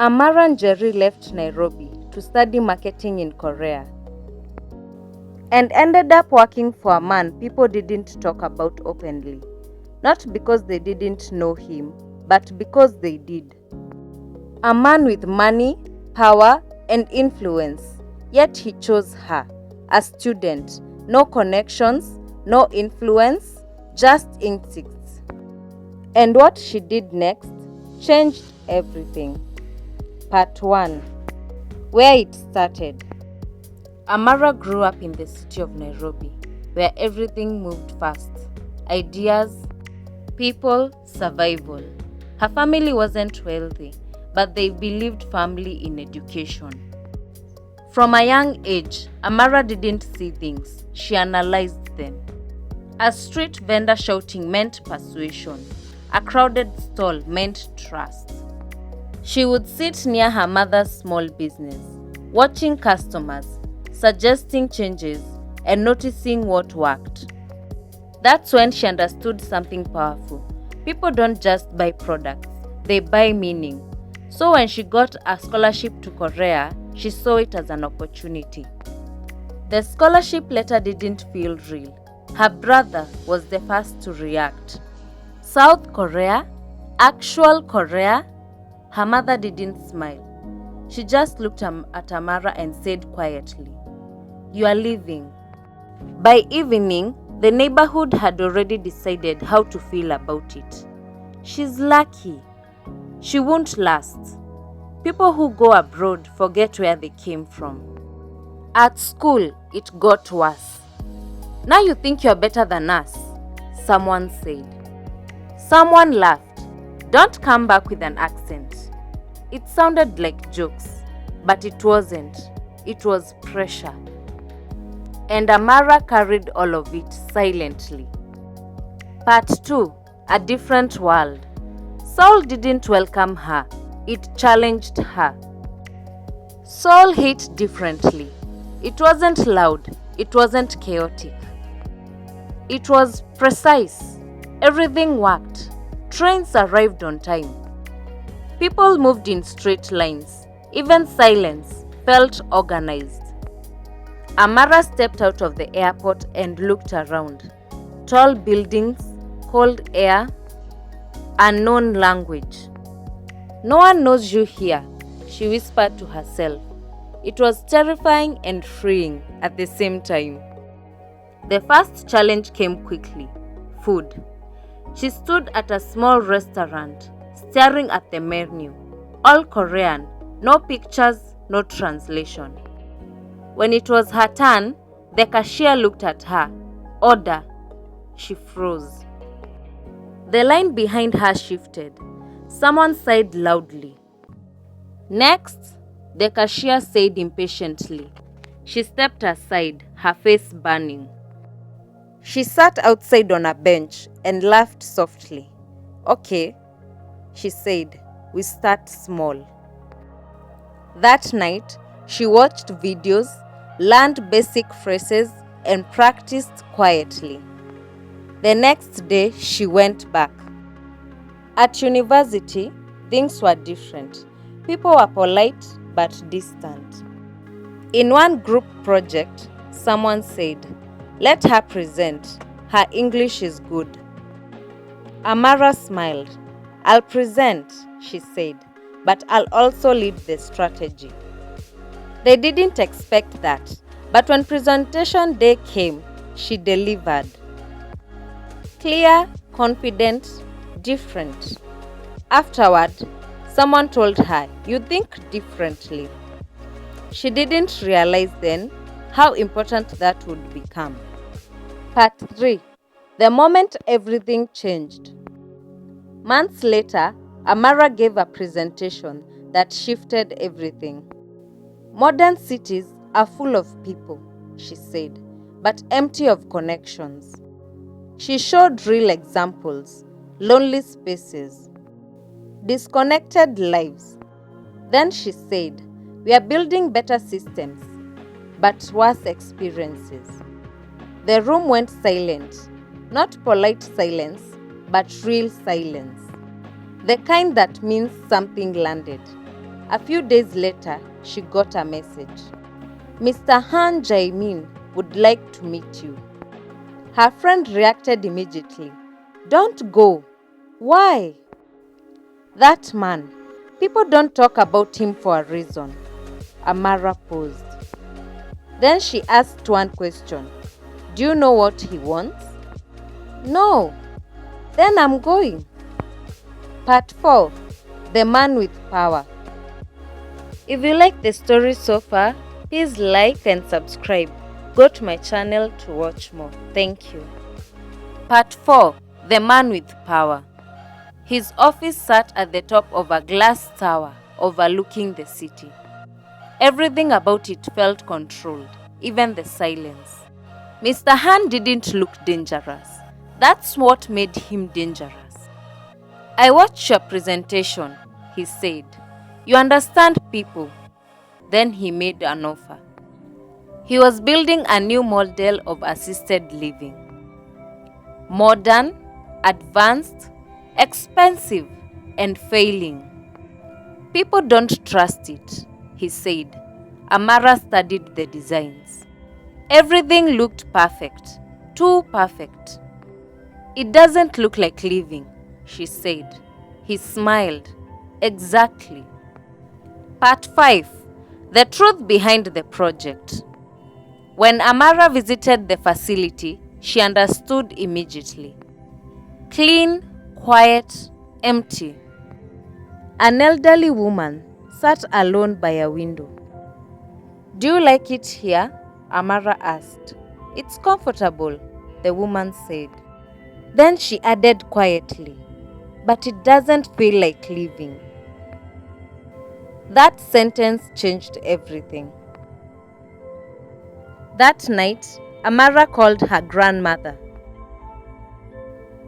Amara and Jerry left Nairobi to study marketing in Korea and ended up working for a man people didn't talk about openly. Not because they didn't know him, but because they did. A man with money, power, and influence, yet he chose her. A student, no connections, no influence, just instincts. And what she did next changed everything. Part 1. Where it started. Amara grew up in the city of Nairobi, where everything moved fast. Ideas, people, survival. Her family wasn't wealthy, but they believed firmly in education. From a young age, Amara didn't see things, she analyzed them. A street vendor shouting meant persuasion. A crowded stall meant trust. She would sit near her mother's small business, watching customers, suggesting changes, and noticing what worked. That's when she understood something powerful. People don't just buy products, they buy meaning. So when she got a scholarship to Korea, she saw it as an opportunity. The scholarship letter didn't feel real. Her brother was the first to react. South Korea? Actual Korea? Her mother didn't smile. She just looked at Amara and said quietly, "You are leaving." By evening, the neighborhood had already decided how to feel about it. She's lucky. She won't last. People who go abroad forget where they came from. At school, it got worse. "Now you think you're better than us," someone said. Someone laughed. "Don't come back with an accent." It sounded like jokes, but it wasn't. It was pressure. And Amara carried all of it silently. Part 2. A different world. Seoul didn't welcome her. It challenged her. Seoul hit differently. It wasn't loud. It wasn't chaotic. It was precise. Everything worked. Trains arrived on time. People moved in straight lines. Even silence felt organized. Amara stepped out of the airport and looked around. Tall buildings, cold air, unknown language. "No one knows you here," she whispered to herself. It was terrifying and freeing at the same time. The first challenge came quickly: food. She stood at a small restaurant, staring at the menu. All Korean, no pictures, no translation. When it was her turn, the cashier looked at her. "Order." She froze. The line behind her shifted. Someone sighed loudly. "Next," the cashier said impatiently. She stepped aside, her face burning. She sat outside on a bench and laughed softly. "Okay," she said, "we start small." That night, she watched videos, learned basic phrases, and practiced quietly. The next day, she went back. At university, things were different. People were polite but distant. In one group project, someone said, "Let her present. Her English is good." Amara smiled. "I'll present," she said, "but I'll also lead the strategy." They didn't expect that, but when presentation day came, she delivered. Clear, confident, different. Afterward, someone told her, "You think differently." She didn't realize then how important that would become. Part 3. The moment everything changed. Months later, Amara gave a presentation that shifted everything. "Modern cities are full of people," she said, "but empty of connections." She showed real examples: lonely spaces, disconnected lives. Then she said, "We are building better systems, but worse experiences." The room went silent, not polite silence, but real silence. The kind that means something landed. A few days later, she got a message. Mr. Han Jaimin would like to meet you. Her friend reacted immediately. Don't go. Why? That man. People don't talk about him for a reason. Amara paused. Then she asked one question. Do you know what he wants? No. Then I'm going. Part 4. The Man with Power. If you like the story so far, please like and subscribe. Go to my channel to watch more. Thank you. Part 4. The Man with Power. His office sat at the top of a glass tower overlooking the city. Everything about it felt controlled, even the silence. Mr. Han didn't look dangerous. That's what made him dangerous. I watched your presentation, he said. You understand people. Then he made an offer. He was building a new model of assisted living. Modern, advanced, expensive, and failing. People don't trust it, he said. Amara studied the designs. Everything looked perfect, too perfect. It doesn't look like living, she said. He smiled. Exactly. Part 5. The truth behind the project. When Amara visited the facility, she understood immediately. Clean, quiet, empty. An elderly woman sat alone by a window. Do you like it here? Amara asked. It's comfortable, the woman said. Then she added quietly, but it doesn't feel like living. That sentence changed everything. That night, Amara called her grandmother.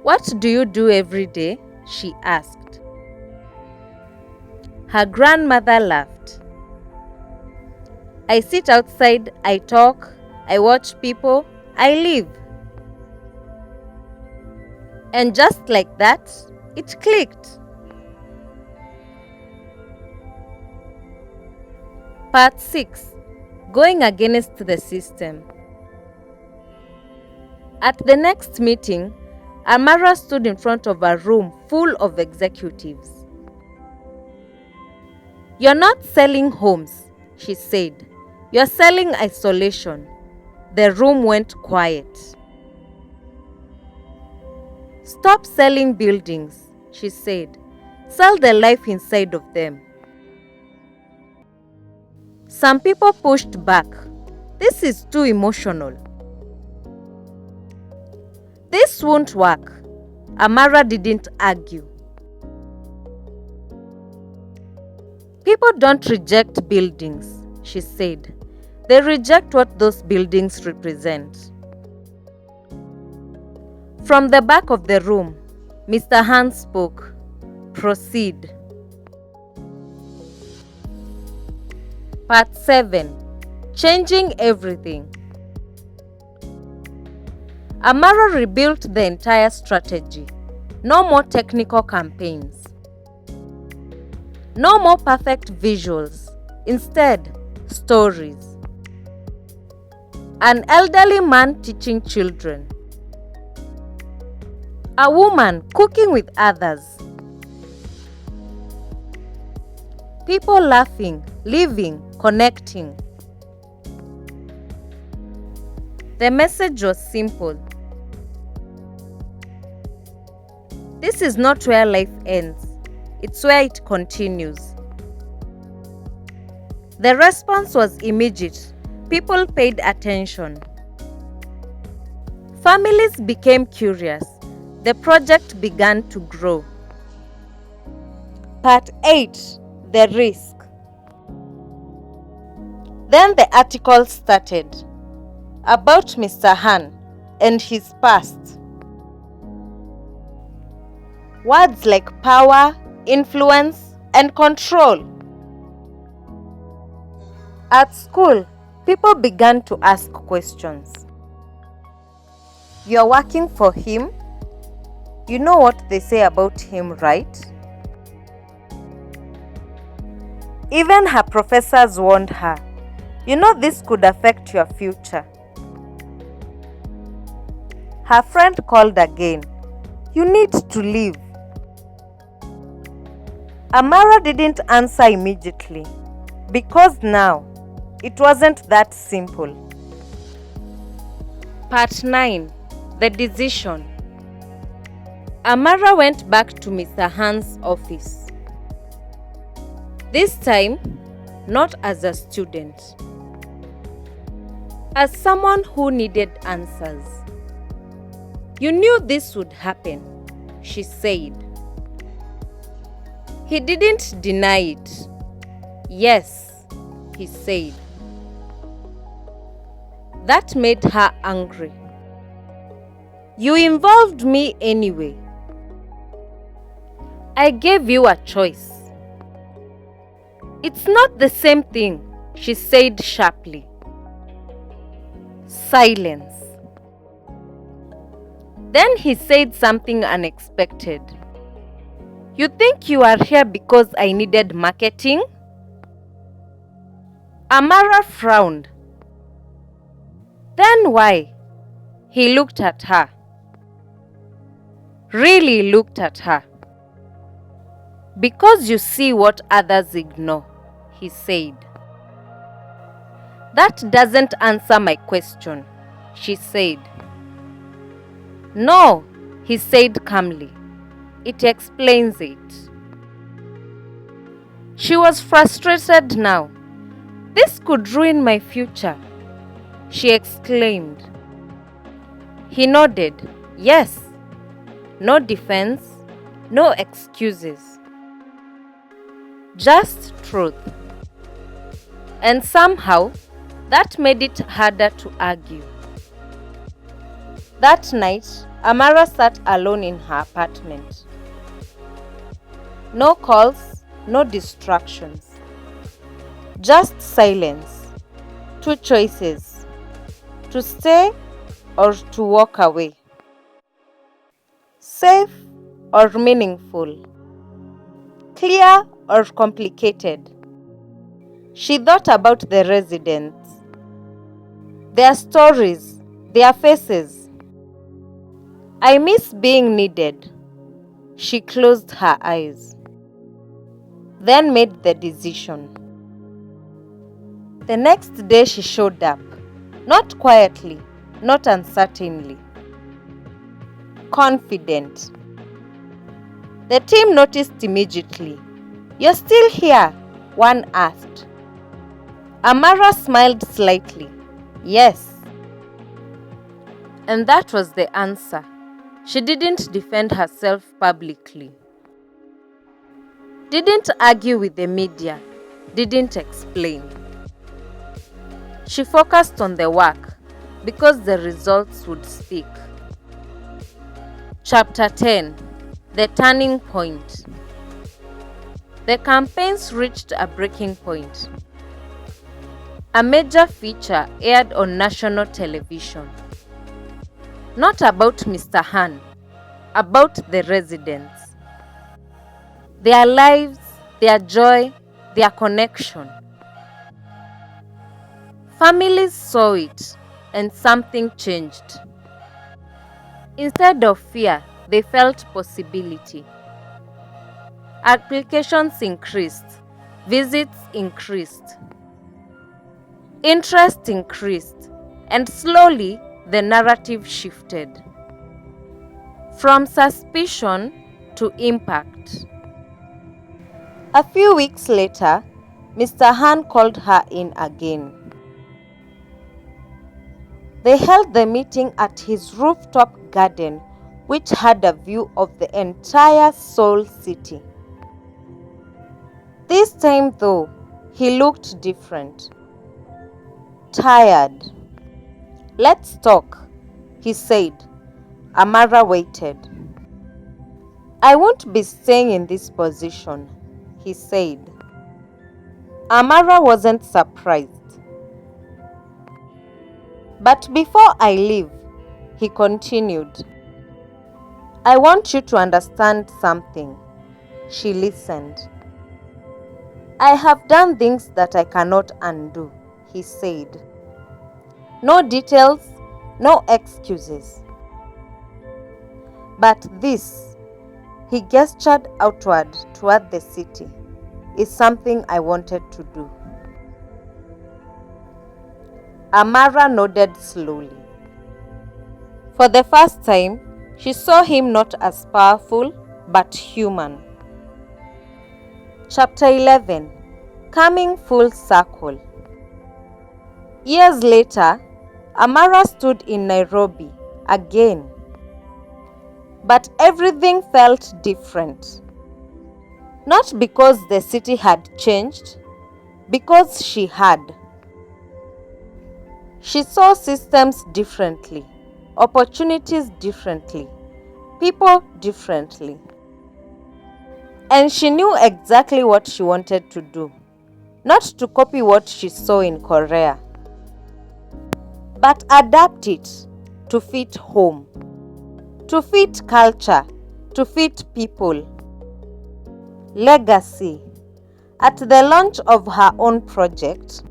What do you do every day? She asked. Her grandmother laughed. I sit outside, I talk, I watch people, I live. And just like that, it clicked. Part 6. Going against the system. At the next meeting, Amara stood in front of a room full of executives. You're not selling homes, she said. You're selling isolation. The room went quiet. Stop selling buildings, she said. Sell the life inside of them. Some people pushed back. This is too emotional. This won't work. Amara didn't argue. People don't reject buildings, she said. They reject what those buildings represent. From the back of the room, Mr. Han spoke. Proceed. Part 7. Changing everything. Amara rebuilt the entire strategy. No more technical campaigns. No more perfect visuals. Instead, stories. An elderly man teaching children. A woman cooking with others. People laughing, living, connecting. The message was simple. This is not where life ends. It's where it continues. The response was immediate. People paid attention. Families became curious. The project began to grow. Part 8. The risk. Then the article started about Mr. Han and his past. Words like power, influence, and control. At school, people began to ask questions. You're working for him? You know what they say about him, right? Even her professors warned her, "You know this could affect your future." Her friend called again, "You need to leave." Amara didn't answer immediately because now it wasn't that simple. Part 9. The Decision. Amara went back to Mr. Han's office. This time, not as a student, as someone who needed answers. "You knew this would happen," she said. He didn't deny it. "Yes," he said. That made her angry. "You involved me anyway. I gave you a choice." "It's not the same thing," she said sharply. Silence. Then he said something unexpected. "You think you are here because I needed marketing?" Amara frowned. "Then why?" He looked at her. Really looked at her. "Because you see what others ignore," he said. "That doesn't answer my question," she said. "No," he said calmly. "It explains it." She was frustrated now. "This could ruin my future," she exclaimed. He nodded. Yes. No defense, no excuses. Just truth. And somehow, that made it harder to argue. That night, Amara sat alone in her apartment. No calls, no distractions. Just silence. Two choices: to stay or to walk away. Safe or meaningful. Clear or complicated. She thought about the residents, their stories, their faces. "I miss being needed." She closed her eyes, then made the decision. The next day she showed up, not quietly, not uncertainly, confident. The team noticed immediately. "You're still here?" one asked. Amara smiled slightly. "Yes." And that was the answer. She didn't defend herself publicly, didn't argue with the media, didn't explain. She focused on the work because the results would speak. Chapter 10. The Turning Point. The campaigns reached a breaking point. A major feature aired on national television. Not about Mr. Han, about the residents. Their lives, their joy, their connection. Families saw it, and something changed. Instead of fear, they felt possibility. Applications increased, visits increased, interest increased, and slowly the narrative shifted from suspicion to impact. A few weeks later, Mr. Han called her in again. They held the meeting at his rooftop garden, which had a view of the entire Seoul city. This time, though, he looked different. Tired. "Let's talk," he said. Amara waited. "I won't be staying in this position," he said. Amara wasn't surprised. "But before I leave," he continued, "I want you to understand something." She listened. I have done things that I cannot undo, he said. No details, no excuses. But this, he gestured outward toward the city, is something I wanted to do. Amara nodded slowly. For the first time, she saw him not as powerful, but human. Chapter 11. Coming full circle. Years later, Amara stood in Nairobi again. But everything felt different. Not because the city had changed, because she had. She saw systems differently, opportunities differently, people differently. And she knew exactly what she wanted to do, not to copy what she saw in Korea, but adapt it to fit home, to fit culture, to fit people. Legacy. At the launch of her own project,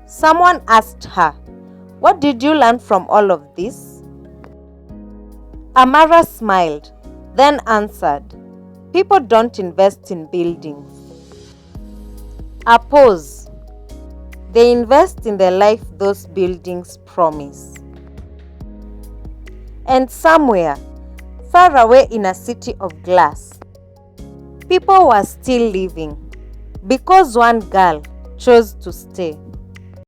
someone asked her, "What did you learn from all of this?" Amara smiled, then answered, "People don't invest in buildings." A pause. They invest in the life those buildings promise. And somewhere, far away in a city of glass, people were still living because one girl chose to stay.